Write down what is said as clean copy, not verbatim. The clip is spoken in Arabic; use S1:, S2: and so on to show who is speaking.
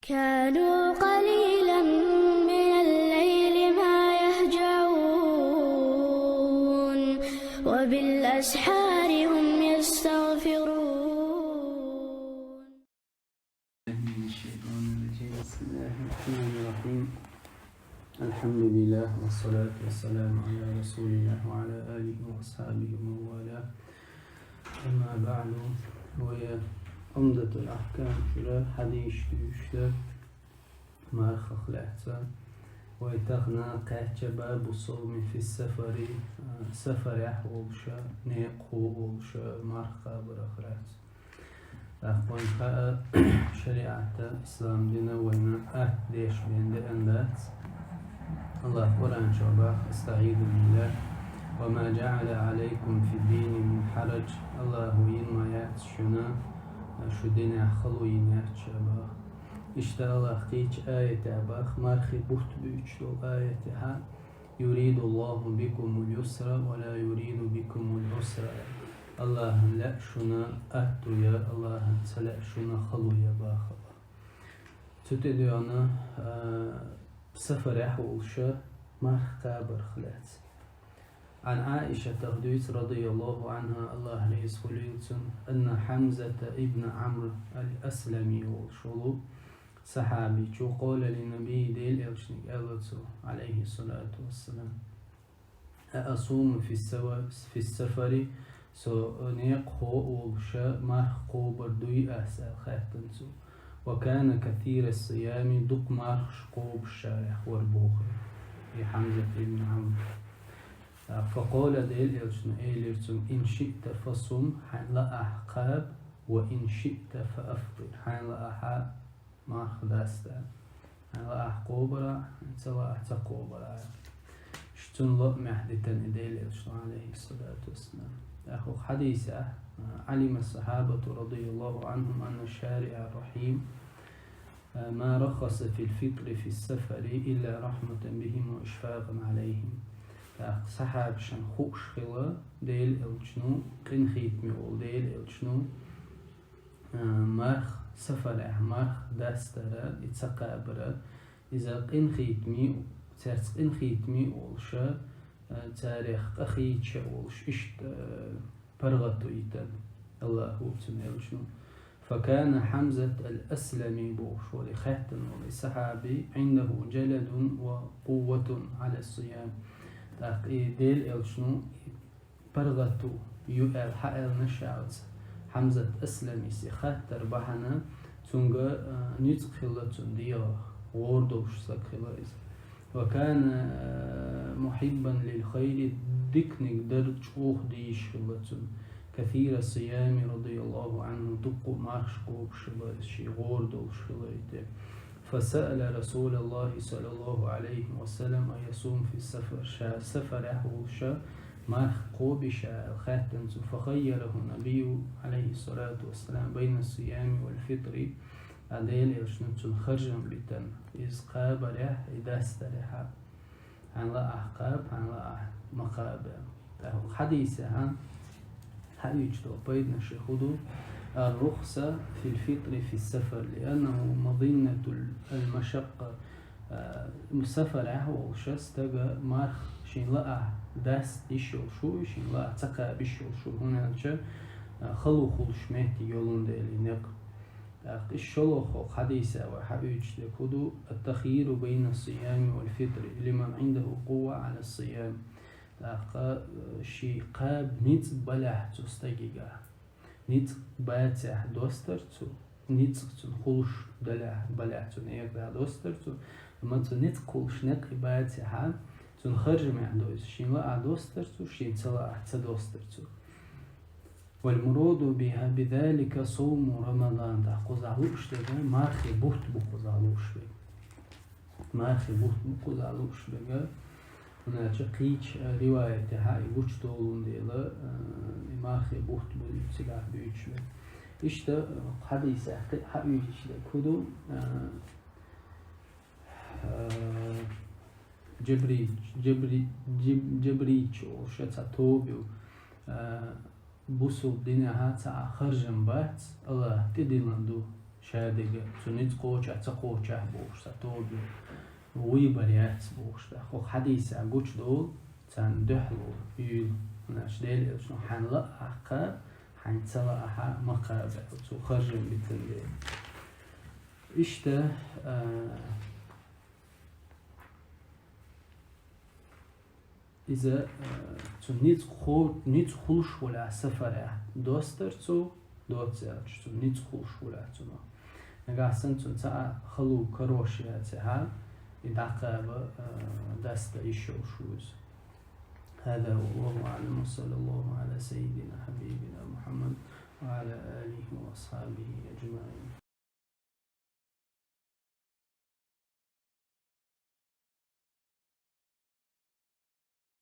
S1: كانوا قليلا من الليل ما يهجعون وبالأسحار هم يستغفرون.
S2: من الشيطان الرجيم. بسم الله الرحمن الرحيم. الحمد لله والصلاة والسلام على رسول الله وعلى آله وأصحابه ومن والاه. أما بعد، وهي عمدة الأحكام في حديث düştü marخ الإحسان ويتغنى قاتش باب الصوم في السفر سفر يحوشا نيقوشا marخ برخرات أخوان شريعة الإسلام دينا وين ليش بين أندات الله قرآن شعبا استعيذ بالله وما جعل عليكم في الدين من حرج الله ينما ياتشنا شو دين خلو يناتشبا إشتا الله قيش آية أباخ مارخي بوت بيشتو آيتها يريد الله بكم اليسر ولا يريد بكم العسر الله لا شنا أهتو يا الله سلا شنا خلو يا باخ تتديانا سفر يحولشا مارخ قابر خلات عن عائشة تغديس رضي الله عنها الله ليسخليلتن أن حمزة ابن عمرو الأسلمي والشلو صحابي جو قال للنبي ديل إلشنك ألتو عليه الصلاة والسلام أصوم في السفر سو نيقه والشا مارخ قوبر دوي أسأل خاتنسو وكان كثير الصيام دق مارخ شقوب الشارع والبوخر في حمزة ابن عمرو فقال ديل إلشن إن شئت فصم حين لا أحقاب وإن شئت فأفطر حين لا أحقاب مارخ داستا حين لا أحقوبرا سواء أحتقوبرا شتن لا محدثا ديل إلشن عليه الصلاة والسلام أخو حديثة علم الصحابة رضي الله عنهم أن الشارع الرحيم ما رخص في الفطر في السفر إلا رحمة بهم وإشفاقا عليهم صحاب شن خوش خلا ديل إلشنو قن خيتمي أول ديل إلشنو مارخ سفر مارخ داسترا اتسقابرا إذا قن خيتمي ترس قن خيتمي أولشا تاريخ أخيتش أولش إشت برغتو إيتن الله وبتنهلشنو فكان حمزة الأسلمي بوش ولخاتن ولصحابي عنده جلد وقوة على الصيام ديل إلشنو برغتو يؤل حقل نشعوت حمزة أسلمي سيخاتر بحنا تنغا نيتق خلتون ديار وردوش سك خلايز وكان محبا للخير دكنك درج أوخ ديش خلتون كثير الصيام رضي الله عنه دق مارش قوب شلايز شي وردوش خلايته فسأل رسول الله صلى الله عليه وسلم أن يصوم في السفر سفر أحوشا مارخ قوب شاء الخاتم فخيره النبي عليه الصلاة والسلام بين الصيام والفطر أديل يشنتون خرجا بتن إذ قابله إذا استريحا عن لا أحقاب عن لا مقابل حديثها حديثه بين شيخدو الرخصة في الفطر في السفر لأنه مظنة المشقة مسافر هو شستجا مارخ شين لا داس ديشو شو شين لا تقع بيشو شو هنا خلو خلش مهتي يولون ديلي نق الشلوخ حديثة وحبيج لكدو التخيير بين الصيام والفطر لمن عنده قوة على الصيام شي قاب نيت بلح تستجيجا نيت باتح دوسترتو نيت خلش بلح تنيك دوسترتو ما نيت خلش نق باتح تنخرج من دوز شين لا دوسترتو شين تلا تدوسترتو والمراد بها بذلك صوم رمضان ده قزعلوش ده مارخي بوت بقزعلوش ده مارخي بوت بقزعلوش ده هنا قيش رواية هاي وش تقولون ديلا مارخي بوت بسلاح بيش ده إشتا حديثة حبيش ده كدو جبريج أو شتاتوبيو بوسو دينها تا خرجن بات الله تديلاندو شادق سنيت قوش أتقوش بوش ستود ويبريات بوش خو حديث أقولش دول تان دحلو يل ناش ديل شنو حنلا أحقا حنتلا أحا مقابل تو خرج مثل دي إشته إذا نيت خلش ولا سفر دوستر تو دوتسرش تو نيت خلش ولا تما نقاسن تنتا خلو كروشيا تها يدعق دست إيشو شوز هذا هو والله أعلم وصلى